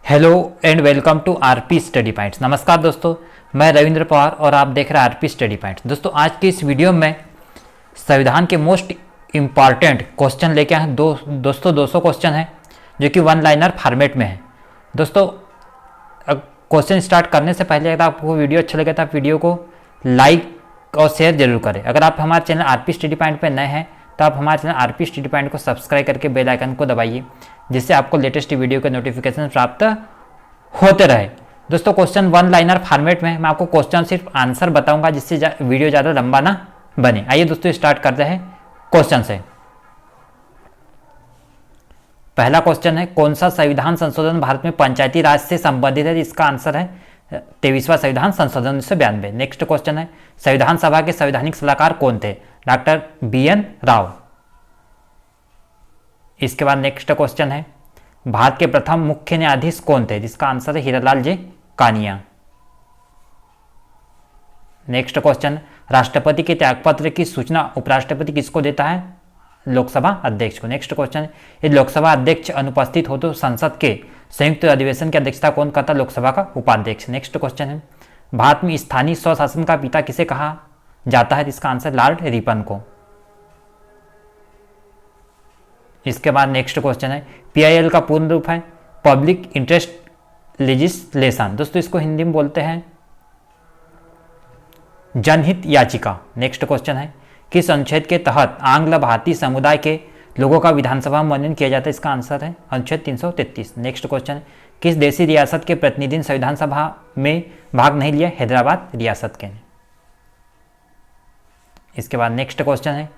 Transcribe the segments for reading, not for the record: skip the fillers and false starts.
Hello and welcome to RP study points. नमस्कार दोस्तों, मैं रविंद्र पवार और आप देख रहे हैं आरपी स्टडी पॉइंट्स। दोस्तों, आज की इस वीडियो में संविधान के मोस्ट इम्पॉर्टेंट क्वेश्चन लेके आए हैं। दोस्तों 200 क्वेश्चन है जो कि वन लाइनर फॉर्मेट में है। दोस्तों, क्वेश्चन स्टार्ट करने से पहले अगर आपको वीडियो अच्छा लगे तो आप वीडियो को लाइक और शेयर जरूर करें। अगर आप हमारे चैनल आरपी स्टडी पॉइंट पर नए हैं तो आप हमारे चैनल आरपी स्टडी पॉइंट को सब्सक्राइब करके बेल आइकन को दबाइए, जिससे आपको लेटेस्ट वीडियो के नोटिफिकेशन प्राप्त होते रहे। दोस्तों, क्वेश्चन वन लाइनर फॉर्मेट में मैं आपको क्वेश्चन सिर्फ आंसर बताऊंगा, जिससे वीडियो ज़्यादा लंबा ना बने। आइए दोस्तों, स्टार्ट करते हैं क्वेश्चन से। पहला क्वेश्चन है, कौन सा संविधान संशोधन भारत में पंचायती राज से संबंधित है? इसका आंसर है 23वां संविधान संशोधन 1992। नेक्स्ट क्वेश्चन है, संविधान सभा के संवैधानिक सलाहकार कौन थे? Doctor BN Rao. इसके बाद नेक्स्ट क्वेश्चन है, भारत के प्रथम मुख्य न्यायाधीश कौन थे? जिसका आंसर है हीरालाल जे कानिया। नेक्स्ट क्वेश्चन, राष्ट्रपति के त्यागपत्र की सूचना उपराष्ट्रपति किसको देता है? लोकसभा अध्यक्ष को। नेक्स्ट क्वेश्चन, यदि लोकसभा अध्यक्ष अनुपस्थित हो तो संसद के संयुक्त अधिवेशन की अध्यक्षता कौन करता? लोकसभा का उपाध्यक्ष। नेक्स्ट क्वेश्चन है, भारत में स्थानीय स्वशासन का पिता किसे कहा जाता है? इसका आंसर लॉर्ड रिपन को। इसके बाद नेक्स्ट क्वेश्चन है, PIL का पूर्ण रूप है पब्लिक इंटरेस्ट लेजिस्लेशन। दोस्तों, इसको हिंदी में बोलते हैं जनहित याचिका। नेक्स्ट क्वेश्चन है, किस अनुच्छेद के तहत आंग्ल भारतीय समुदाय के लोगों का विधानसभा में मनन किया जाता है? इसका आंसर है अनुच्छेद 333। नेक्स्ट क्वेश्चन, किस देशी रियासत के प्रतिनिधि ने संविधान सभा में भाग नहीं लिया? हैदराबाद रियासत के। इसके बाद नेक्स्ट क्वेश्चन है,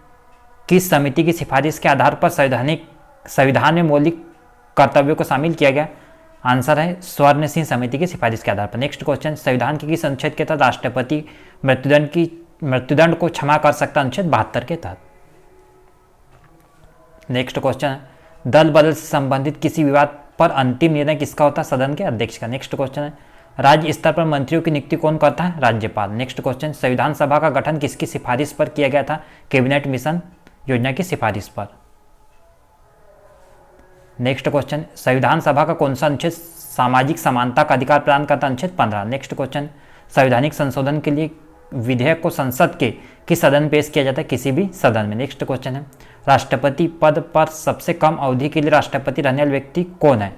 किस समिति की सिफारिश के आधार पर संविधान में मौलिक कर्तव्यों को शामिल किया गया? आंसर है स्वर्ण सिंह समिति की सिफारिश के आधार पर। नेक्स्ट क्वेश्चन, संविधान के किस अनुच्छेद के तहत राष्ट्रपति मृत्युदंड को क्षमा कर सकता? अनुच्छेद 72 के तहत। नेक्स्ट क्वेश्चन, दल बदल से संबंधित किसी विवाद पर अंतिम निर्णय किसका होता है? सदन के अध्यक्ष का। नेक्स्ट क्वेश्चन है, राज्य स्तर पर मंत्रियों की नियुक्ति कौन करता है? राज्यपाल। नेक्स्ट क्वेश्चन, संविधान सभा का गठन किसकी सिफारिश पर किया गया था? कैबिनेट मिशन योजना की सिफारिश पर। नेक्स्ट क्वेश्चन, संविधान सभा का कौन सा अनुच्छेद सामाजिक समानता का अधिकार प्रदान करता? अनुच्छेद 15। नेक्स्ट क्वेश्चन, संवैधानिक संशोधन के लिए विधेयक को संसद के किस सदन में पेश किया जाता है? किसी भी सदन में। नेक्स्ट क्वेश्चन है, राष्ट्रपति पद पर सबसे कम अवधि के लिए राष्ट्रपति रहने वाले व्यक्ति कौन है?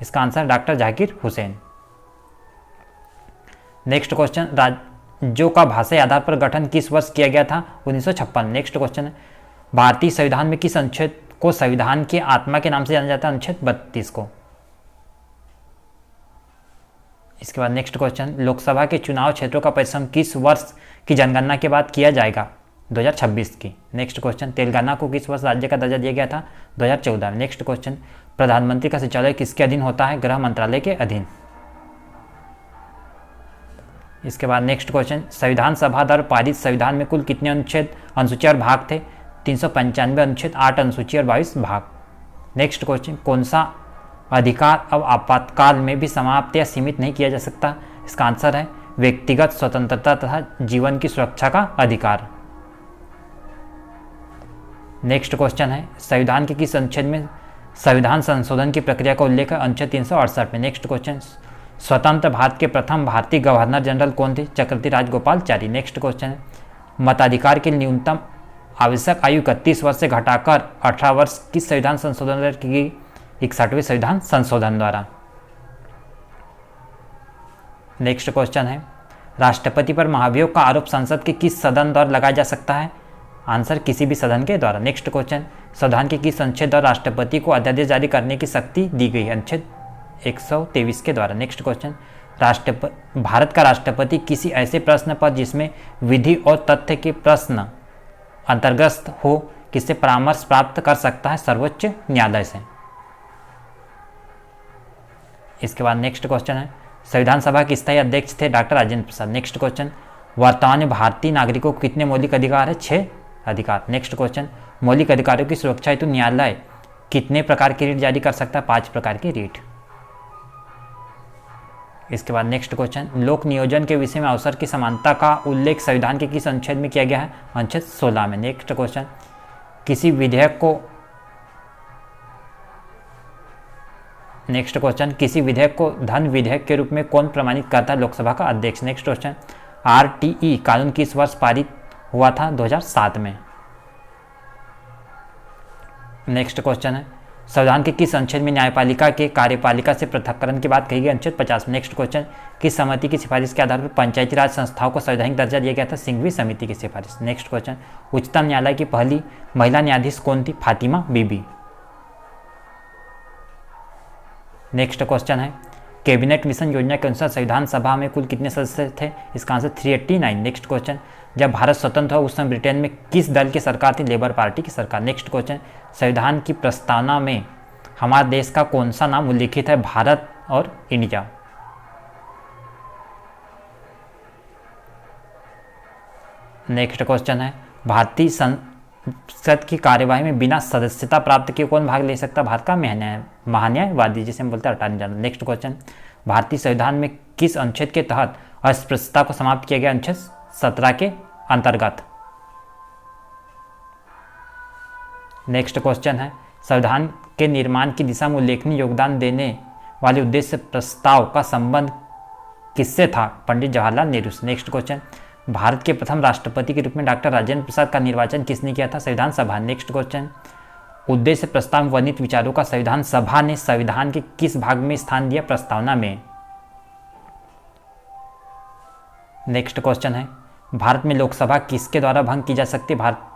इसका answer doctor Zakir Hussain. Next question, राज्यों का भाषाई आधार पर गठन किस वर्ष किया गया था? 1956। नेक्स्ट क्वेश्चन है, भारतीय संविधान में किस अनुच्छेद को संविधान की आत्मा के नाम से जाना जाता है? अनुच्छेद 32 को। इसके बाद नेक्स्ट क्वेश्चन, लोकसभा के चुनाव क्षेत्रों का परिश्रम किस वर्ष की जनगणना के बाद किया जाएगा? 2026 की। नेक्स्ट क्वेश्चन, तेलंगाना को किस वर्ष राज्य का दर्जा दिया गया था? 2014 में। नेक्स्ट क्वेश्चन, प्रधानमंत्री का सचिवालय किसके अधीन होता है? गृह मंत्रालय के अधीन। इसके बाद नेक्स्ट क्वेश्चन, संविधान सभा द्वारा पारित संविधान में कुल कितने अनुच्छेद, अनुसूची और भाग थे? 395 अनुच्छेद, 8 अनुसूची और 22 भाग। नेक्स्ट क्वेश्चन, कौन सा अधिकार अब आपातकाल में भी समाप्त या सीमित नहीं किया जा सकता? इसका आंसर है व्यक्तिगत स्वतंत्रता तथा जीवन की सुरक्षा का अधिकार। नेक्स्ट क्वेश्चन है, संविधान के किस अनुच्छेद में संविधान संशोधन की प्रक्रिया का उल्लेख है? अनुच्छेद 368 में। नेक्स्ट क्वेश्चन, स्वतंत्र भारत के प्रथम भारतीय गवर्नर जनरल कौन थे? चक्रवर्ती राजगोपालचारी। नेक्स्ट क्वेश्चन, मताधिकार की न्यूनतम आवश्यक आयु 31 वर्ष से घटाकर 18 वर्ष किस संविधान संशोधन द्वारा की गई? 61वें संविधान संशोधन द्वारा। नेक्स्ट क्वेश्चन है, राष्ट्रपति पर महाभियोग का आरोप संसद के किस सदन द्वारा लगाया जा सकता है? आंसर किसी भी सदन के द्वारा। नेक्स्ट क्वेश्चन, संविधान के किस अनुच्छेद द्वारा राष्ट्रपति को अध्यादेश जारी करने की शक्ति दी गई? अनुच्छेद 123 के द्वारा। नेक्स्ट क्वेश्चन, भारत का राष्ट्रपति किसी ऐसे प्रश्न पर जिसमें विधि और तथ्य के प्रश्न अंतर्गत हो किससे परामर्श प्राप्त कर सकता है? सर्वोच्च न्यायालय से। इसके बाद नेक्स्ट क्वेश्चन है, संविधान सभा के स्थायी अध्यक्ष थे? Doctor Rajendra Prasad. Next question, वर्तमान में भारतीय नागरिकों को कितने मौलिक अधिकार है? 6 अधिकार। नेक्स्ट क्वेश्चन, मौलिक अधिकारों की सुरक्षा हेतु न्यायालय कितने प्रकार की रीट जारी कर सकता है? 5 प्रकार की रीट। इसके बाद नेक्स्ट क्वेश्चन, लोक नियोजन के विषय में अवसर की समानता का उल्लेख संविधान के किस अनुच्छेद में किया गया है? अनुच्छेद 16 में। नेक्स्ट क्वेश्चन, किसी विधेयक को नेक्स्ट क्वेश्चन, किसी विधेयक को धन विधेयक के रूप में कौन प्रमाणित करता है? लोकसभा का अध्यक्ष। नेक्स्ट क्वेश्चन, आरटीई कानून किस वर्ष पारित हुआ था? 2007 में। नेक्स्ट क्वेश्चन है, संविधान के किस अनुच्छेद में न्यायपालिका के कार्यपालिका से पृथक्करण की बात कही गई? अनुच्छेद 50 में। नेक्स्ट क्वेश्चन, किस समिति की सिफारिश के आधार पर पंचायती राज संस्थाओं को संवैधानिक दर्जा दिया गया था? सिंघवी समिति की सिफारिश। नेक्स्ट क्वेश्चन, उच्चतम न्यायालय की पहली महिला न्यायाधीश कौन थी? फातिमा बीबी। नेक्स्ट क्वेश्चन है, कैबिनेट मिशन योजना के अनुसार संविधान सभा में कुल कितने सदस्य थे? इसका आंसर 389। नेक्स्ट क्वेश्चन, जब भारत स्वतंत्र हुआ उस समय ब्रिटेन में किस दल की सरकार थी? लेबर पार्टी की सरकार। नेक्स्ट क्वेश्चन, संविधान की प्रस्तावना में हमारे देश का कौन सा नाम उल्लिखित है? भारत और इंडिया। नेक्स्ट क्वेश्चन है, भारतीय संसद की कार्यवाही में बिना सदस्यता प्राप्त किए कौन भाग ले सकता? भारत का महान्यायवादी, जिसे हम बोलते हैं अटॉर्नी जनरल। नेक्स्ट क्वेश्चन, भारतीय संविधान में किस अनुच्छेद के तहत अस्पृश्यता को समाप्त किया गया? अनुच्छेद 17 के अंतर्गत। नेक्स्ट क्वेश्चन है, संविधान के निर्माण की दिशा में उल्लेखनीय योगदान देने वाले उद्देश्य प्रस्ताव का संबंध किससे था? पंडित जवाहरलाल नेहरू से। नेक्स्ट क्वेश्चन, भारत के प्रथम राष्ट्रपति के रूप में डॉक्टर राजेंद्र प्रसाद का निर्वाचन किसने किया था? संविधान सभा। नेक्स्ट क्वेश्चन, उद्देश्य प्रस्ताव में वर्णित विचारों का संविधान सभा ने संविधान के किस भाग में स्थान दिया? प्रस्तावना में। नेक्स्ट क्वेश्चन है, भारत में लोकसभा किसके द्वारा भंग की जा सकती है? भारत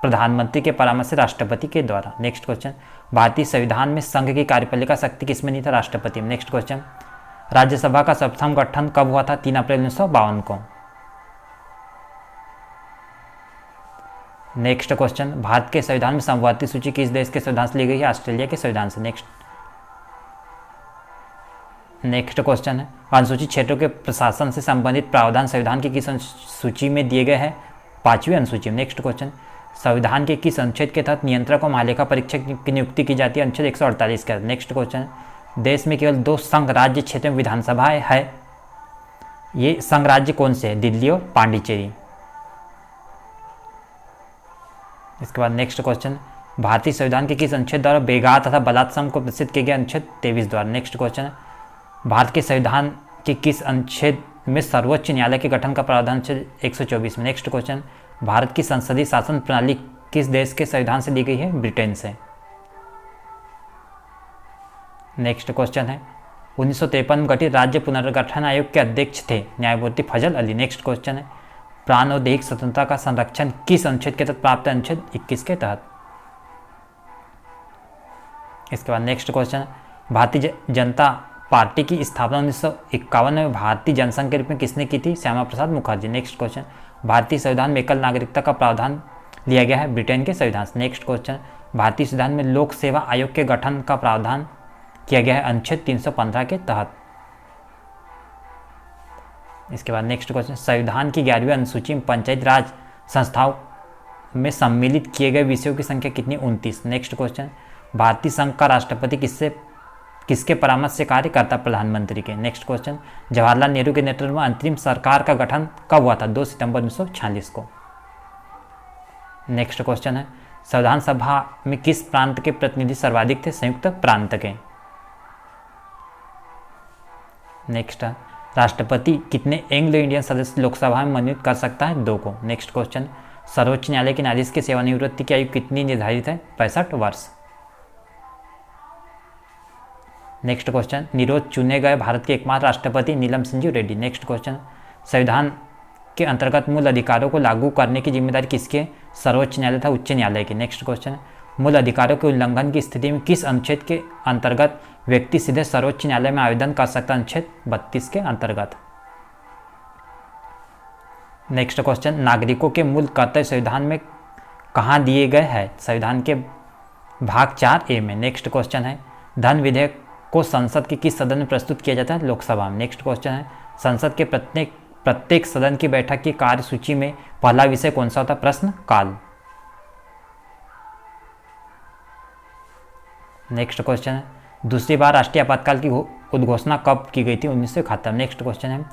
प्रधानमंत्री के परामर्श से राष्ट्रपति के द्वारा। नेक्स्ट क्वेश्चन, भारतीय संविधान में संघ की कार्यपालिका शक्ति किसमें नहीं था? राष्ट्रपति में। नेक्स्ट क्वेश्चन, राज्यसभा का प्रथम गठन कब हुआ था? 3 अप्रैल 1952 को। नेक्स्ट क्वेश्चन, भारत के संविधान में समवर्ती सूची किस देश के संविधान से ली गई है? ऑस्ट्रेलिया के संविधान से। नेक्स्ट क्वेश्चन है, अनुसूचित क्षेत्रों के प्रशासन से संबंधित प्रावधान संविधान की किस सूची में दिए गए हैं? 5वीं अनुसूची में। नेक्स्ट क्वेश्चन, संविधान के किस अनुच्छेद के तहत नियंत्रक और महालेखा परीक्षक की नियुक्ति की जाती है? अनुच्छेद 148 के। नेक्स्ट क्वेश्चन, देश में केवल 2 संघ राज्य क्षेत्र में विधानसभाएं है, ये संघ राज्य कौन से है? दिल्ली और पांडिचेरी। इसके बाद नेक्स्ट क्वेश्चन, भारतीय संविधान के किस अनुच्छेद द्वारा बेगार तथा बलात्संग को प्रसिद्ध किया गया? अनुच्छेद 23 द्वारा। नेक्स्ट क्वेश्चन, भारत के संविधान के किस अनुच्छेद में सर्वोच्च न्यायालय के गठन का प्रावधान? अनुच्छेद 124 में। नेक्स्ट क्वेश्चन, भारत की संसदीय शासन प्रणाली किस देश के संविधान से ली गई है? ब्रिटेन से। नेक्स्ट क्वेश्चन है, 1953 में गठित राज्य पुनर्गठन आयोग के अध्यक्ष थे न्यायमूर्ति फजल अली। नेक्स्ट क्वेश्चन है, प्राण और दैहिक स्वतंत्रता का संरक्षण किस अनुच्छेद के तहत प्राप्त है? अनुच्छेद 21 के तहत। इसके बाद next question, Bharatiya Janata party की स्थापना 1951 में भारतीय जनसंघ के रूप में किसने की थी? श्यामा प्रसाद मुखर्जी। नेक्स्ट क्वेश्चन, भारतीय संविधान में एकल नागरिकता का प्रावधान लिया गया है? ब्रिटेन के संविधान से। नेक्स्ट क्वेश्चन, भारतीय संविधान में लोक सेवा आयोग के गठन का प्रावधान किया गया है? अनुच्छेद 315 के तहत। इसके बाद नेक्स्ट क्वेश्चन, संविधान की 11वीं अनुसूची में पंचायत राज संस्थाओं में सम्मिलित किए गए विषयों की संख्या कितनी? 29। नेक्स्ट क्वेश्चन, भारतीय संघ का राष्ट्रपति किसके परामर्श से कार्य करता? प्रधानमंत्री के। नेक्स्ट क्वेश्चन, जवाहरलाल नेहरू के नेतृत्व में अंतरिम सरकार का गठन कब हुआ था? 2 सितंबर 1946 को। नेक्स्ट क्वेश्चन है, संविधान सभा में किस प्रांत के प्रतिनिधि सर्वाधिक थे? संयुक्त प्रांत के। नेक्स्ट, राष्ट्रपति कितने एंग्लो इंडियन सदस्य लोकसभा में मनोनीत कर सकता है? 2 को। नेक्स्ट क्वेश्चन, सर्वोच्च न्यायालय के न्यायाधीश की सेवानिवृत्ति की आयु कितनी निर्धारित है? 65 वर्ष। नेक्स्ट क्वेश्चन, निरोध चुने गए भारत के एकमात्र राष्ट्रपति नीलम संजीव रेड्डी। नेक्स्ट क्वेश्चन, संविधान के अंतर्गत मूल अधिकारों को लागू करने की जिम्मेदारी किसके? सर्वोच्च न्यायालय तथा उच्च न्यायालय की। नेक्स्ट क्वेश्चन, मूल अधिकारों के उल्लंघन की स्थिति में किस अनुच्छेद के अंतर्गत व्यक्ति सीधे सर्वोच्च न्यायालय में आवेदन कर सकता है? अनुच्छेद 32 के अंतर्गत। नेक्स्ट क्वेश्चन, नागरिकों के मूल कर्तव्य संविधान में कहाँ दिए गए हैं? संविधान के भाग 4A में। नेक्स्ट क्वेश्चन है, धन विधेयक को संसद के किस सदन में प्रस्तुत किया जाता है? लोकसभा में। नेक्स्ट क्वेश्चन है, संसद के प्रत्येक सदन की बैठक की कार्यसूची में पहला विषय कौन सा होता है? प्रश्न काल। नेक्स्ट क्वेश्चन है, दूसरी बार राष्ट्रीय आपातकाल की उद्घोषणा कब की गई थी? 1971। नेक्स्ट क्वेश्चन है,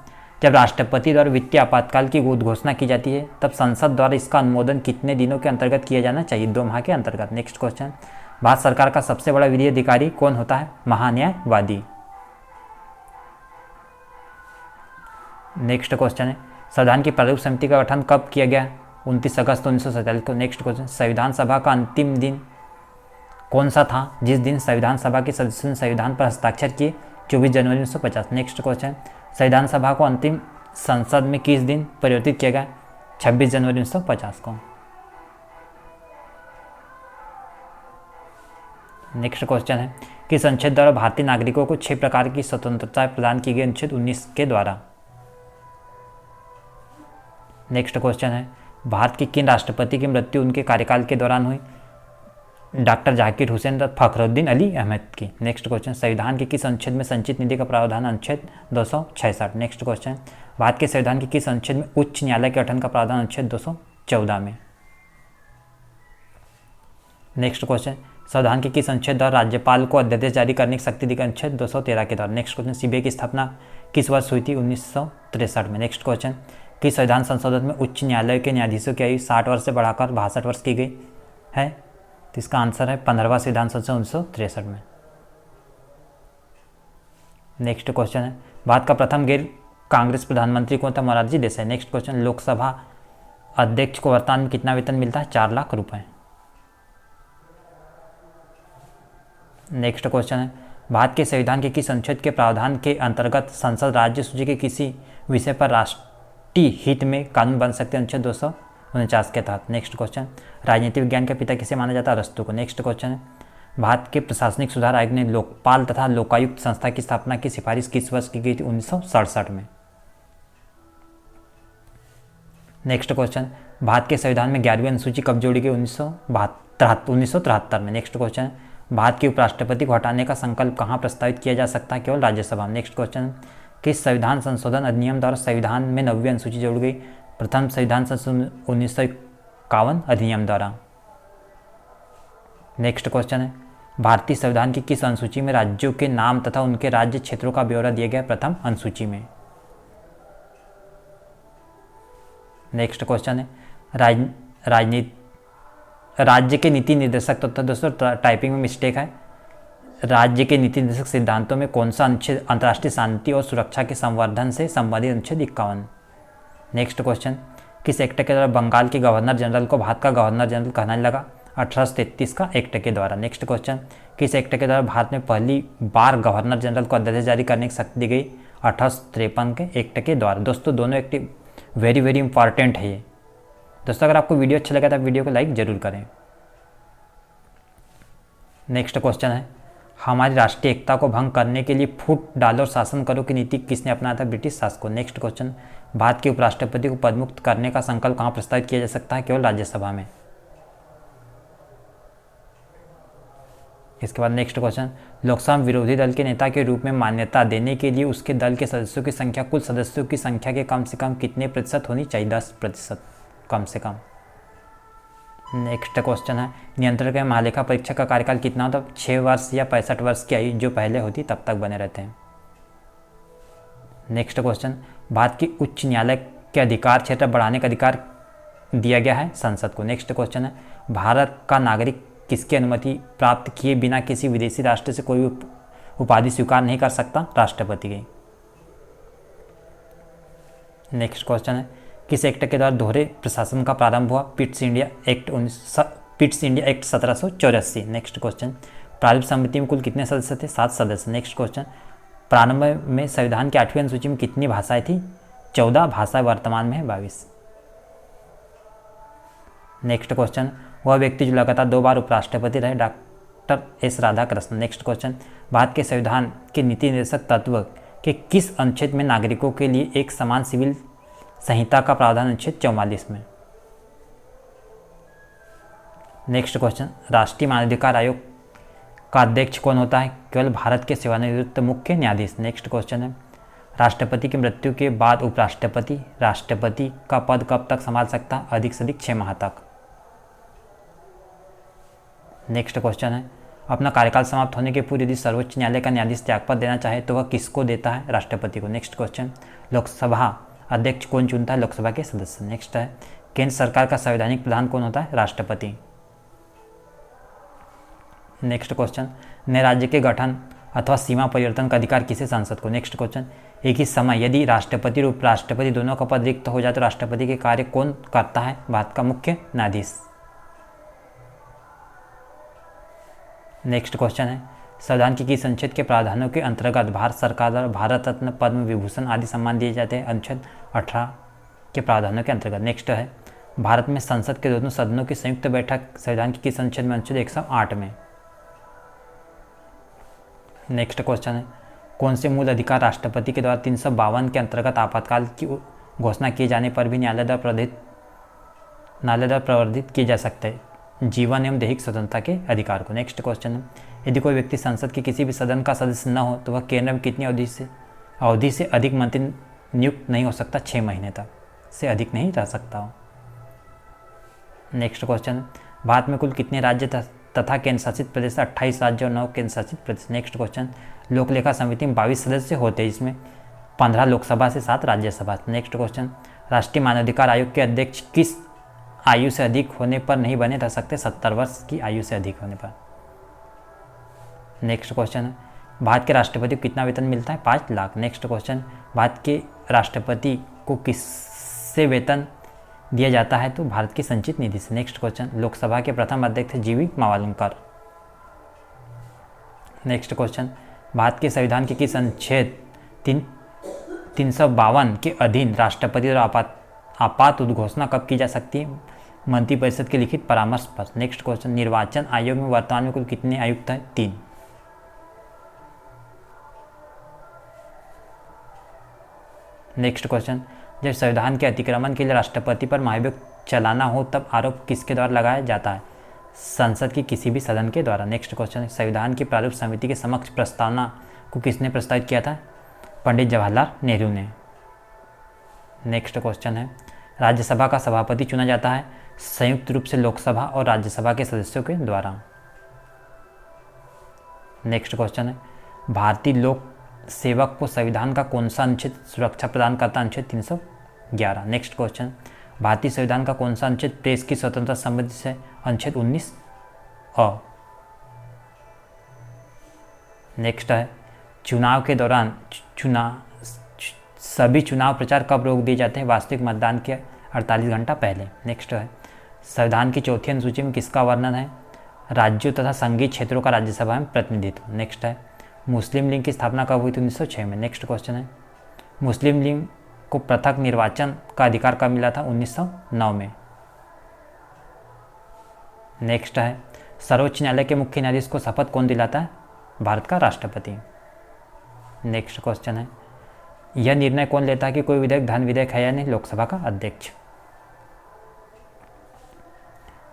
जब राष्ट्रपति द्वारा वित्तीय आपातकाल की उद्घोषणा की जाती है तब संसद द्वारा इसका अनुमोदन कितने दिनों के अंतर्गत किया जाना चाहिए? 2 माह के अंतर्गत। नेक्स्ट क्वेश्चन, भारत सरकार का सबसे बड़ा विधि अधिकारी कौन होता है? महान्यायवादी। नेक्स्ट क्वेश्चन है, संविधान की प्रारूप समिति का गठन कब किया गया? 29 अगस्त 1947 को। नेक्स्ट क्वेश्चन, संविधान सभा का अंतिम दिन कौन सा था जिस दिन संविधान सभा के सदस्यों ने संविधान पर हस्ताक्षर किए? 24 जनवरी 1950। नेक्स्ट क्वेश्चन, संविधान सभा को अंतिम संसद में किस दिन परिवर्तित किया गया? 26 जनवरी 1950 को। नेक्स्ट क्वेश्चन है, किस अनुच्छेद द्वारा भारतीय नागरिकों को 6 प्रकार की स्वतंत्रता प्रदान की गई? अनुच्छेद 19 के द्वारा। नेक्स्ट क्वेश्चन है, भारत के किन राष्ट्रपति की मृत्यु उनके कार्यकाल के दौरान हुई? डॉक्टर जाकिर हुसैन और फखरुद्दीन अली अहमद की। नेक्स्ट क्वेश्चन, संविधान के किस अनुच्छेद में संचित निधि का प्रावधान? अनुच्छेद 266। नेक्स्ट क्वेश्चन, भारत के संविधान के किस अनुच्छेद में उच्च न्यायालय के गठन का प्रावधान? अनुच्छेद 214 में। नेक्स्ट क्वेश्चन, संविधान के किस अनुच्छेद द्वारा राज्यपाल को अध्यादेश जारी करने की शक्ति दी गई? अनुच्छेद 213 के द्वारा। नेक्स्ट क्वेश्चन, सीबीआई की स्थापना किस वर्ष हुई थी? 1963 में। नेक्स्ट क्वेश्चन, किस संविधान संशोधन में उच्च न्यायालय के न्यायाधीशों की आयु 60 वर्ष से बढ़ाकर 62 वर्ष की गई है? तो इसका आंसर है 15वां संविधान संशोधन 1963 में। नेक्स्ट क्वेश्चन है, भारत का प्रथम गैर कांग्रेस प्रधानमंत्री कौन था? मोरारजी देसाई। नेक्स्ट क्वेश्चन, लोकसभा अध्यक्ष को वर्तमान में कितना वेतन मिलता है? 4 लाख रुपए। नेक्स्ट क्वेश्चन है, भारत के संविधान के किस अनुच्छेद के प्रावधान के अंतर्गत संसद राज्य सूची के किसी विषय पर राष्ट्रीय हित में कानून बन सकते हैं? अनुच्छेद 249 के तहत। नेक्स्ट क्वेश्चन, राजनीति विज्ञान का पिता किसे माना जाता है? अरस्तू को। नेक्स्ट क्वेश्चन है, भारत के प्रशासनिक सुधार आयोग ने लोकपाल तथा लोकायुक्त संस्था की स्थापना की सिफारिश किस वर्ष की गई थी? 1967 में। नेक्स्ट क्वेश्चन, भारत के संविधान में 11वीं अनुसूची कब जोड़ी गई? 1973 में। नेक्स्ट क्वेश्चन, भारत के उपराष्ट्रपति को हटाने का संकल्प कहाँ प्रस्तावित किया जा सकता है? केवल राज्यसभा में। नेक्स्ट क्वेश्चन, किस संविधान संशोधन अधिनियम द्वारा संविधान में 9वीं अनुसूची जोड़ी गई? प्रथम संविधान संशोधन 1951 अधिनियम द्वारा। नेक्स्ट क्वेश्चन है, भारतीय संविधान की किस अनुसूची में राज्यों के नाम तथा उनके राज्य क्षेत्रों का ब्यौरा दिया गया? प्रथम अनुसूची में। नेक्स्ट क्वेश्चन है, राज्य के नीति निर्देशक तथा दोस्तों टाइपिंग में मिस्टेक है, राज्य के नीति निर्देशक सिद्धांतों में कौन सा अनुच्छेद अंतर्राष्ट्रीय शांति और सुरक्षा के संवर्धन से संबंधित? अनुच्छेद 51। नेक्स्ट क्वेश्चन, किस एक्ट के द्वारा बंगाल के गवर्नर जनरल को भारत का गवर्नर जनरल कहने लगा? 1833 का एक्ट के द्वारा। नेक्स्ट क्वेश्चन, किस एक्ट के द्वारा भारत में पहली बार गवर्नर जनरल को अध्यादेश जारी करने की शक्ति दी गई? 1853 के एक्ट के द्वारा। दोस्तों दोनों एक्ट वेरी इंपॉर्टेंट है ये। दोस्तों अगर आपको वीडियो अच्छा लगा तो वीडियो को लाइक जरूर करें। नेक्स्ट क्वेश्चन है, हमारी राष्ट्रीय एकता को भंग करने के लिए फूट डालो और शासन करो की नीति किसने अपनाया था? ब्रिटिश शासकों। नेक्स्ट क्वेश्चन, भारत के उपराष्ट्रपति को पदमुक्त करने का संकल्प कहाँ प्रस्तावित किया जा सकता है? केवल राज्यसभा में। इसके बाद नेक्स्ट क्वेश्चन, लोकसभा में विरोधी दल के नेता के रूप में मान्यता देने के लिए उसके दल के सदस्यों की संख्या कुल सदस्यों की संख्या के कम से कम कितने प्रतिशत होनी चाहिए? 10% कम से कम। नेक्स्ट क्वेश्चन है, नियंत्रक या महालेखा परीक्षक का कार्यकाल कितना होता है? 6 वर्ष या 65 वर्ष की आयु जो पहले होती तब तक बने रहते हैं। नेक्स्ट क्वेश्चन, भारत की उच्च न्यायालय के अधिकार क्षेत्र बढ़ाने का अधिकार दिया गया है संसद को। नेक्स्ट क्वेश्चन है, भारत का नागरिक किसकी अनुमति प्राप्त किए बिना किसी विदेशी राष्ट्र से कोई उपाधि स्वीकार नहीं कर सकता? राष्ट्रपति की। नेक्स्ट क्वेश्चन है, किस एक्ट के द्वारा दोहरे प्रशासन का प्रारंभ हुआ? Pitt's India act 1784। Next question, प्रारूप समिति में कुल कितने सदस्य थे? 7 सदस्य। नेक्स्ट क्वेश्चन, प्रारंभ में संविधान की 8वीं अनुसूची में कितनी भाषाएं थी? 14 भाषाएं, वर्तमान में है 22। नेक्स्ट क्वेश्चन, वह व्यक्ति जो लगातार 2 बार उपराष्ट्रपति रहे? Doctor S Radhakrishnan. Next question, Bharat के संविधान के नीति निर्देशक तत्व के किस अनुच्छेद में नागरिकों के लिए एक समान सिविल संहिता का प्रावधान? अनुच्छेद 44 में। नेक्स्ट क्वेश्चन, राष्ट्रीय मानवाधिकार आयोग का अध्यक्ष कौन होता है? केवल भारत के सेवानिवृत्त मुख्य न्यायाधीश। नेक्स्ट क्वेश्चन है, राष्ट्रपति की मृत्यु के बाद उपराष्ट्रपति राष्ट्रपति का पद कब तक संभाल सकता है? अधिक से अधिक 6 माह तक। नेक्स्ट क्वेश्चन है, अपना कार्यकाल समाप्त होने के पूर्व यदि सर्वोच्च न्यायालय का न्यायाधीश त्यागपत्र देना चाहे तो वह किसको देता है? राष्ट्रपति को। नेक्स्ट क्वेश्चन, लोकसभा अध्यक्ष कौन चुनता है? लोकसभा के सदस्य। नेक्स्ट है, केंद्र सरकार का संवैधानिक प्रधान कौन होता है? राष्ट्रपति। नेक्स्ट क्वेश्चन, नए राज्य के गठन अथवा सीमा परिवर्तन का अधिकार किसे सांसद को। नेक्स्ट क्वेश्चन, एक ही समय यदि राष्ट्रपति और उपराष्ट्रपति दोनों का पद रिक्त हो जाए तो राष्ट्रपति के कार्य कौन करता है। भारत का मुख्य न्यायाधीश। नेक्स्ट क्वेश्चन है, संविधान के किस अनुच्छेद के प्रावधानों के अंतर्गत भारत सरकार द्वारा भारत रत्न, पद्म विभूषण आदि सम्मान दिए जाते हैं। अनुच्छेद 18 के प्रावधानों के अंतर्गत। नेक्स्ट है, भारत में संसद के दोनों सदनों की संयुक्त बैठक संविधान के किस अनुच्छेद में। अनुच्छेद 108 में। नेक्स्ट क्वेश्चन है, कौन से मूल अधिकार राष्ट्रपति के द्वारा 352 के अंतर्गत आपातकाल की घोषणा किए जाने पर भी न्यायालय द्वारा प्रवर्धित किए जा सकते हैं। जीवन एवं दैहिक स्वतंत्रता के अधिकार को। नेक्स्ट क्वेश्चन है, यदि कोई व्यक्ति संसद के किसी भी सदन का सदस्य न हो तो वह केंद्र में कितनी अवधि से अधिक मंत्री नियुक्त नहीं हो सकता। 6 महीने तक से अधिक नहीं रह सकता हो। नेक्स्ट क्वेश्चन, भारत में कुल कितने राज्य तथा केंद्र शासित प्रदेश। 28 राज्य और 9 केंद्र शासित प्रदेश। नेक्स्ट क्वेश्चन, लोक लेखा समिति में 22 सदस्य होते हैं, जिसमें 15 लोकसभा से 7 राज्यसभा। नेक्स्ट क्वेश्चन, राष्ट्रीय मानवाधिकार आयोग के अध्यक्ष किस आयु से अधिक होने पर नहीं बने रह सकते। 70 वर्ष की आयु से अधिक होने पर। नेक्स्ट क्वेश्चन है, भारत के राष्ट्रपति को कितना वेतन मिलता है। 5 लाख। नेक्स्ट क्वेश्चन, भारत के राष्ट्रपति को किससे वेतन दिया जाता है तो भारत की संचित निधि से। नेक्स्ट क्वेश्चन, लोकसभा के प्रथम अध्यक्ष जीवी मावलंकर। नेक्स्ट क्वेश्चन, भारत के संविधान के किस अनुच्छेद 352 के अधीन राष्ट्रपति द्वारा आपात उद्घोषणा कब की जा सकती है। मंत्रिपरिषद के लिखित परामर्श पर। नेक्स्ट क्वेश्चन, निर्वाचन आयोग में वर्तमान में कुल कितने आयुक्त हैं। 3। नेक्स्ट क्वेश्चन, जब संविधान के अतिक्रमण के लिए राष्ट्रपति पर महाभियोग चलाना हो तब आरोप किसके द्वारा लगाया जाता है। संसद के किसी भी सदन के द्वारा। नेक्स्ट क्वेश्चन, संविधान की प्रारूप समिति के समक्ष प्रस्तावना को किसने प्रस्तावित किया था। पंडित जवाहरलाल नेहरू ने। नेक्स्ट क्वेश्चन है, राज्यसभा का सभापति चुना जाता है संयुक्त रूप से लोकसभा और राज्यसभा के सदस्यों के द्वारा। नेक्स्ट क्वेश्चन है, भारतीय लोक सेवक को संविधान का कौन सा अनुच्छेद सुरक्षा प्रदान करता है। अनुच्छेद 311। नेक्स्ट क्वेश्चन, भारतीय संविधान का कौन सा अनुच्छेद प्रेस की स्वतंत्रता संबंधित है। अनुच्छेद 19 अ। नेक्स्ट है, चुनाव के दौरान सभी चुनाव प्रचार कब रोक दिए जाते हैं। वास्तविक मतदान के 48 घंटा पहले। नेक्स्ट है, संविधान की चौथी अनुसूची में किसका वर्णन है। राज्यों तथा संघीय क्षेत्रों का राज्यसभा में प्रतिनिधित्व। नेक्स्ट है, मुस्लिम लीग की स्थापना कब हुई थी। 1906 में। नेक्स्ट क्वेश्चन है, मुस्लिम लीग को पृथक निर्वाचन का अधिकार कब मिला था। 1909 में। नेक्स्ट है, सर्वोच्च न्यायालय के मुख्य न्यायाधीश को शपथ कौन दिलाता है। भारत का राष्ट्रपति। नेक्स्ट क्वेश्चन है, यह निर्णय कौन लेता है कि कोई विधेयक धन विधेयक है या नहीं। लोकसभा का अध्यक्ष।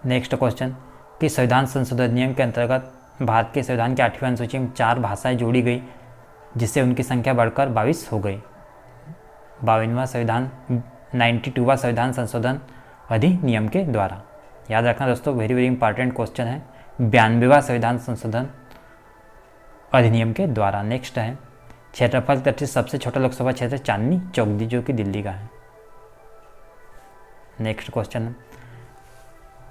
नेक्स्ट क्वेश्चन, कि संविधान संशोधन अधिनियम के अंतर्गत भारत के संविधान की 8वीं अनुसूची में 4 भाषाएं जोड़ी गई जिससे उनकी संख्या बढ़कर 22 हो गई। 52वां संविधान 92वां संविधान संशोधन अधिनियम के द्वारा। याद रखना दोस्तों, वेरी वेरी इंपॉर्टेंट क्वेश्चन है। 92वां संविधान संशोधन अधिनियम के द्वारा। नेक्स्ट है, क्षेत्रफल की दृष्टि से सबसे छोटा लोकसभा क्षेत्र चांदनी चौक जो कि दिल्ली का है। नेक्स्ट क्वेश्चन,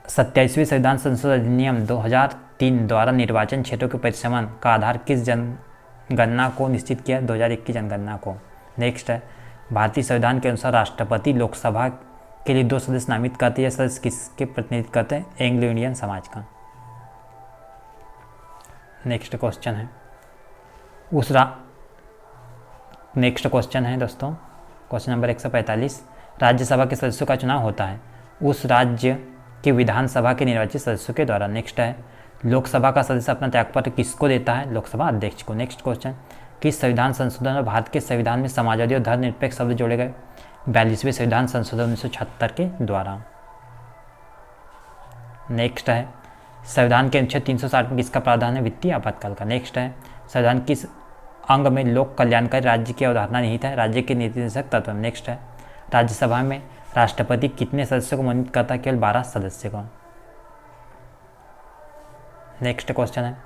27वें संविधान संशोधन अधिनियम 2003 द्वारा निर्वाचन क्षेत्रों के परिसीमन का आधार किस जनगणना को निश्चित किया। 2001 की जनगणना को। नेक्स्ट है, भारतीय संविधान के अनुसार राष्ट्रपति लोकसभा के लिए 2 सदस्य नामित करते हैं। सदस्य किसके प्रतिनिधित्व करते हैं। एंग्लो इंडियन समाज का। नेक्स्ट क्वेश्चन है, नेक्स्ट क्वेश्चन है दोस्तों, क्वेश्चन नंबर 145। राज्यसभा के सदस्यों का चुनाव होता है उस राज्य के विधानसभा के निर्वाचित सदस्यों के द्वारा। नेक्स्ट है, लोकसभा का सदस्य अपना त्यागपत्र किसको देता है। लोकसभा अध्यक्ष को। नेक्स्ट क्वेश्चन, किस संविधान संशोधन में भारत के संविधान में समाजवादी और धर्मनिरपेक्ष शब्द जोड़े गए। 42वें संविधान संशोधन 1976 के द्वारा। नेक्स्ट है, संविधान के अनुच्छेद 360 में किसका प्रावधान है। वित्तीय आपातकाल का। नेक्स्ट है, संविधान किस अंग में लोक कल्याणकारी राज्य की अवधारणा निहित है। राज्य के नीति निर्देशक तत्व। नेक्स्ट है, राज्यसभा में राष्ट्रपति कितने सदस्यों को मनोनीत करता है। केवल 12 सदस्य को। नेक्स्ट क्वेश्चन है,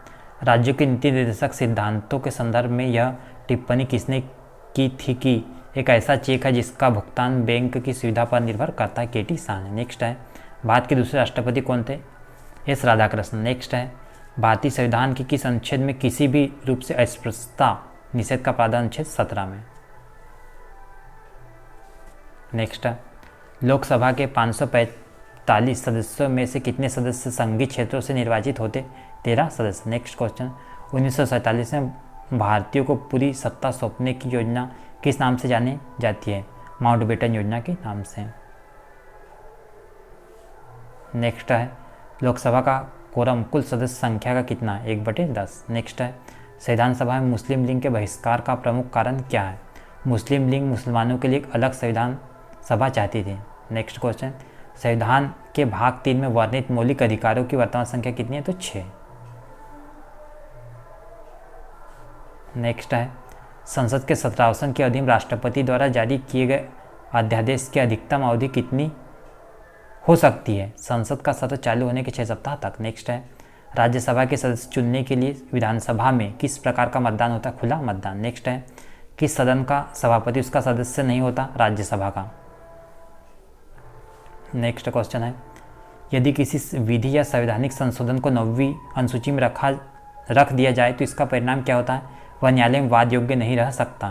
राज्यों के नीति निर्देशक सिद्धांतों के संदर्भ में यह टिप्पणी किसने की थी कि एक ऐसा चेक है जिसका भुगतान बैंक की सुविधा पर निर्भर करता है। केटी शाह ने। नेक्स्ट है, भारत के दूसरे राष्ट्रपति कौन थे। एस राधाकृष्णन। नेक्स्ट है, भारतीय संविधान के किस अनुच्छेद में किसी भी रूप से अस्पृश्यता निषेध का प्रावधान अनुच्छेद 17 में। नेक्स्ट है, लोकसभा के 545 सदस्यों में से कितने सदस्य संघीय क्षेत्रों से निर्वाचित होते? 13 सदस्य। नेक्स्ट क्वेश्चन, 1947 में भारतीयों को पूरी सत्ता सौंपने की योजना किस नाम से जानी जाती है? माउंटबेटन योजना के नाम से। नेक्स्ट है, लोकसभा का कोरम कुल सदस्य संख्या का कितना है? 1/10। नेक्स्ट है, संविधान सभा में मुस्लिम लीग के बहिष्कार का प्रमुख कारण क्या है? मुस्लिम लीग मुसलमानों के लिए एक अलग संविधान सभा चाहती थी। नेक्स्ट क्वेश्चन, संविधान के भाग 3 में वर्णित मौलिक अधिकारों की वर्तमान संख्या कितनी है? तो 6। नेक्स्ट है, संसद के 17वें की अवधि में राष्ट्रपति द्वारा जारी किए गए अध्यादेश की अधिकतम अवधि कितनी हो सकती है? संसद का सत्र चालू होने के 6 सप्ताह तक। नेक्स्ट है, राज्यसभा के सदस्य चुनने के लिए विधानसभा में किस प्रकार का मतदान होता है? खुला मतदान। नेक्स्ट है, किस सदन का सभापति उसका सदस्य नहीं होता? राज्यसभा का। नेक्स्ट क्वेश्चन है, यदि किसी विधि या संवैधानिक संशोधन को 9वीं अनुसूची में रख दिया जाए तो इसका परिणाम क्या होता है? वह न्यायालय में वाद योग्य नहीं रह सकता।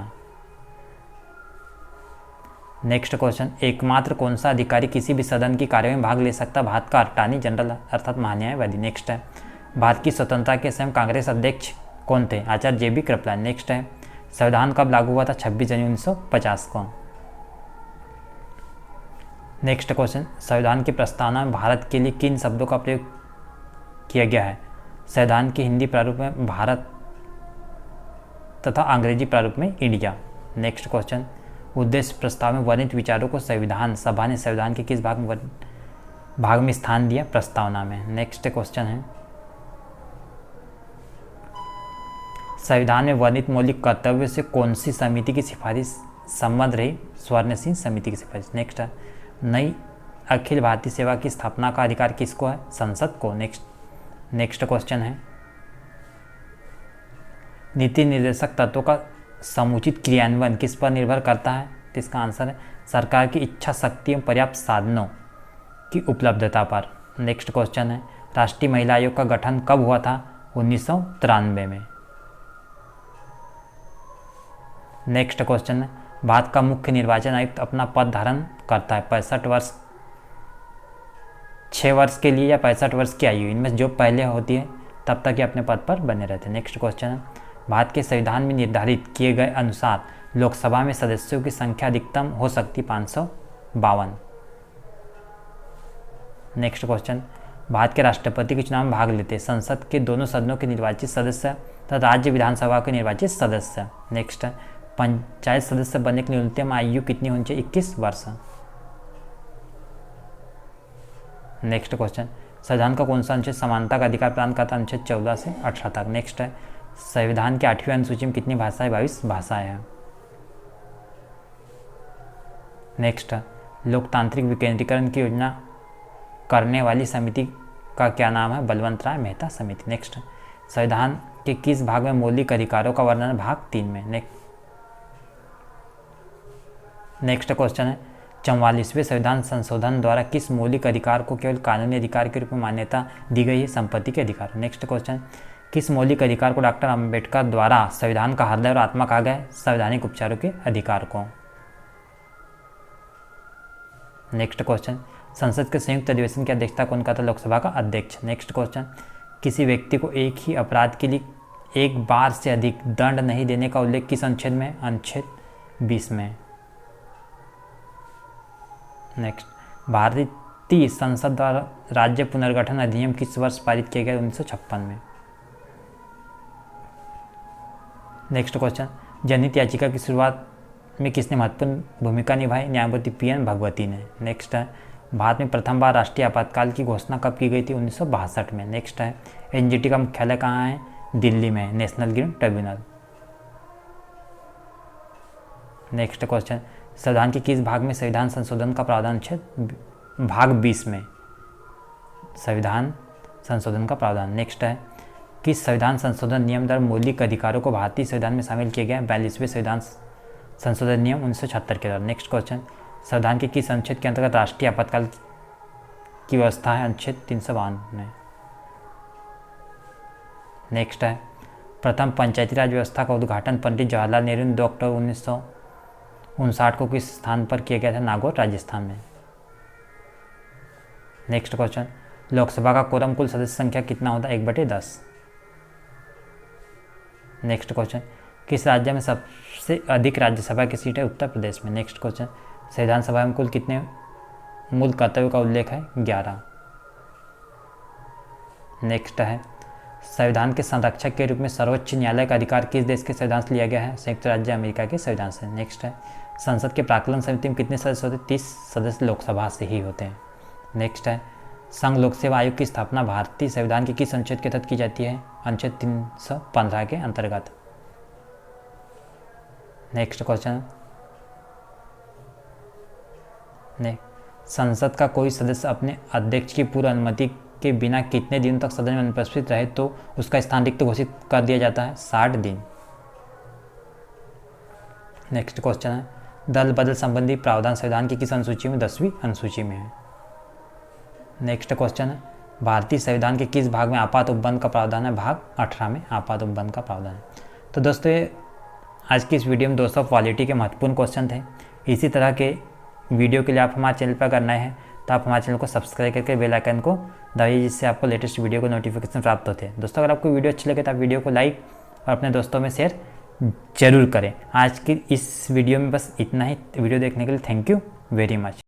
नेक्स्ट क्वेश्चन, एकमात्र कौन सा अधिकारी किसी भी सदन की कार्यवाही में भाग ले सकता? भारत का अटॉर्नी जनरल अर्थात महान्यायवादी। नेक्स्ट है, भारत की स्वतंत्रता के समय कांग्रेस अध्यक्ष कौन थे? आचार्य JB कृपलानी। नेक्स्ट है, संविधान कब लागू हुआ था? 26 जनवरी 1950 को। नेक्स्ट क्वेश्चन, संविधान की प्रस्तावना में भारत के लिए किन शब्दों का प्रयोग किया गया है? संविधान के हिंदी प्रारूप में भारत तथा अंग्रेजी प्रारूप में इंडिया। नेक्स्ट क्वेश्चन, उद्देश्य प्रस्ताव में वर्णित विचारों को संविधान सभा ने संविधान के किस भाग में स्थान दिया? प्रस्तावना में। नेक्स्ट क्वेश्चन है, संविधान में वर्णित मौलिक कर्तव्य से कौन सी समिति की सिफारिश संबद्ध रही? स्वर्ण सिंह समिति की सिफारिश। नेक्स्ट है, नई अखिल भारतीय सेवा की स्थापना का अधिकार किसको है? संसद को। नेक्स्ट क्वेश्चन है, नीति निर्देशक तत्वों का समुचित क्रियान्वयन किस पर निर्भर करता है? तो इसका आंसर है सरकार की इच्छा शक्ति एवं पर्याप्त साधनों की उपलब्धता पर। नेक्स्ट क्वेश्चन है, राष्ट्रीय महिला आयोग का गठन कब हुआ था? 1993 में। नेक्स्ट क्वेश्चन है, भारत का मुख्य निर्वाचन आयुक्त अपना पद धारण करता है 65 वर्ष 6 वर्ष के लिए या 65 वर्ष की आयु, इनमें जो पहले होती है तब तक ये अपने पद पर बने रहते हैं। नेक्स्ट क्वेश्चन है, भारत के संविधान में निर्धारित किए गए अनुसार लोकसभा में सदस्यों की संख्या अधिकतम हो सकती 552। नेक्स्ट क्वेश्चन, भारत के राष्ट्रपति के चुनाव में भाग लेते संसद के दोनों सदनों के निर्वाचित सदस्य तथा राज्य विधानसभा के निर्वाचित सदस्य। नेक्स्ट है, पंचायत सदस्य बनने की न्यूनतम आयु कितनी होनी चाहिए? 21 वर्ष। नेक्स्ट क्वेश्चन, संविधान का कौन सा अनुच्छेद समानता का अधिकार प्रदान करता है? अनुच्छेद 14 से 18 तक। नेक्स्ट है, संविधान की 8वीं अनुसूची में कितनी भाषाएं? 22 भाषाएं हैं। नेक्स्ट है, लोकतांत्रिक विकेंद्रीकरण की योजना करने वाली समिति का क्या नाम है? बलवंत राय मेहता समिति। नेक्स्ट है, संविधान के किस भाग में मौलिक अधिकारों का वर्णन? भाग 3 में। नेक्स्ट क्वेश्चन है, 44वें संविधान संशोधन द्वारा किस मौलिक अधिकार को केवल कानूनी अधिकार के रूप में मान्यता दी गई है? संपत्ति के अधिकार। नेक्स्ट क्वेश्चन, किस मौलिक अधिकार को डॉक्टर अंबेडकर द्वारा संविधान का हृदय और आत्मा कहा गया? संवैधानिक उपचारों के अधिकार को। नेक्स्ट क्वेश्चन, संसद के संयुक्त अधिवेशन की अध्यक्षता कौन करता है? लोकसभा का अध्यक्ष। नेक्स्ट क्वेश्चन, किसी व्यक्ति को एक ही अपराध के लिए एक बार से अधिक दंड नहीं देने का उल्लेख किस अनुच्छेद में? अनुच्छेद 20 में। नेक्स्ट, भारतीय संसद द्वारा राज्य पुनर्गठन अधिनियम किस वर्ष पारित किया गया? 1956 में। नेक्स्ट क्वेश्चन, जनहित याचिका की शुरुआत में किसने महत्वपूर्ण भूमिका निभाई? न्यायमूर्ति PN भगवती ने। नेक्स्ट है, भारत में प्रथम बार राष्ट्रीय आपातकाल की घोषणा कब की गई थी? 1962 में। नेक्स्ट है, NGT का मुख्यालय कहाँ है? दिल्ली में, national green tribunal. Next question, संविधान के किस भाग में संविधान संशोधन का प्रावधान? अनुच्छेद भाग 20 में संविधान संशोधन का प्रावधान। नेक्स्ट है, किस संविधान संशोधन नियम द्वारा मौलिक अधिकारों को भारतीय संविधान में शामिल किया गया? 42वें संविधान संशोधन नियम 1976 के द्वारा। नेक्स्ट क्वेश्चन, संविधान के किस अनुच्छेद के अंतर्गत राष्ट्रीय आपातकाल की व्यवस्था है? अनुच्छेद 352 में। नेक्स्ट है प्रथम पंचायती राज व्यवस्था का उद्घाटन पंडित जवाहरलाल नेहरू ने 2 अक्टूबर 1959 को किस स्थान पर किया गया था? नागौर, राजस्थान में। नेक्स्ट क्वेश्चन, लोकसभा का कोरम कुल सदस्य संख्या कितना होता है? 1/10। नेक्स्ट क्वेश्चन, किस राज्य में सबसे अधिक राज्यसभा की सीट है? उत्तर प्रदेश में। नेक्स्ट क्वेश्चन, संविधान सभा में कुल कितने मूल कर्तव्यों का उल्लेख है? 11। नेक्स्ट है संविधान के संरक्षक के रूप में सर्वोच्च न्यायालय का अधिकार किस देश के संविधान से लिया गया है? संयुक्त राज्य अमेरिका के संविधान से। नेक्स्ट है संसद के प्राक्कलन समिति में कितने सदस्य होते हैं? 30 सदस्य लोकसभा से ही होते हैं। नेक्स्ट है संघ लोक सेवा आयोग की स्थापना भारतीय संविधान के किस अनुच्छेद के तहत की जाती है? अनुच्छेद 315 के अंतर्गत। नेक्स्ट क्वेश्चन, संसद का कोई सदस्य अपने अध्यक्ष की पूर्व अनुमति के बिना कितने दिनों तक सदन में अनुपस्थित रहे तो उसका स्थान रिक्त घोषित कर दिया जाता है? 60 दिन। नेक्स्ट क्वेश्चन है दल बदल संबंधी प्रावधान संविधान की किस अनुसूची में? 10वीं अनुसूची में है। नेक्स्ट क्वेश्चन है भारतीय संविधान के किस भाग में आपात उपबंध का प्रावधान है? भाग 18 में आपात उपबंध का प्रावधान है। तो दोस्तों ये आज की इस वीडियो में 200 पॉलिटी के महत्वपूर्ण क्वेश्चन थे। इसी तरह के वीडियो के लिए आप हमारे चैनल पर अगर नए हैं तो आप हमारे चैनल को सब्सक्राइब करके बेल आइकन को दबाइए, जिससे आपको लेटेस्ट वीडियो को नोटिफिकेशन प्राप्त होते हैं। दोस्तों अगर आपको वीडियो अच्छी लगे तो आप वीडियो को लाइक और अपने दोस्तों में शेयर जरूर करें। आज की इस वीडियो में बस इतना ही। वीडियो देखने के लिए थैंक यू वेरी मच।